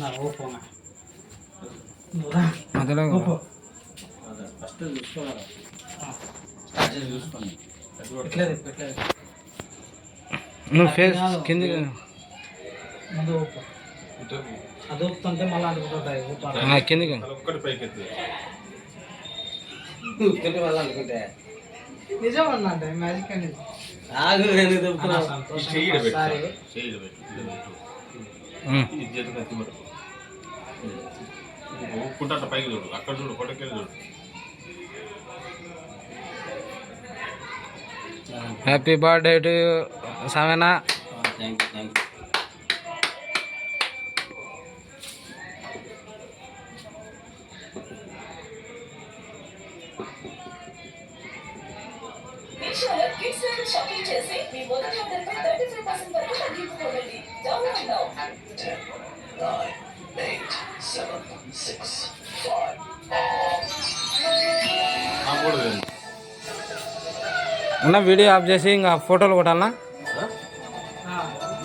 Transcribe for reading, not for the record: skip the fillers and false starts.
నా ఓపో మధ్యలో ఫస్ట్ చూసుకోవాలి. స్టార్టింగ్ చూసుకోండి. నువ్వు ఫేస్ కింది ముందు ఓపో అది ఊపుతుంటే మళ్ళీ అనుకుంటుంటాయి కిందికి ఒక్కటి పైకి నిజం అన్నంటే మ్యాజిక్ అనేది ఒప్పుకుంటా పైకి చూడు, అక్కడ చూడు, కొట్టకెళ్ళి చూడు. Happy birthday to Sameena. Thank you thank you. Shopping చేసి మీ మొదటి ఆర్డర్పై 35% వరకు తగ్గింపు పొందండి. Download now. 10 9 8 7 6 5 అన్న వీడియో ఆఫ్ చేసి ఇంకా ఫోటోలు కొట్టాలన్నా.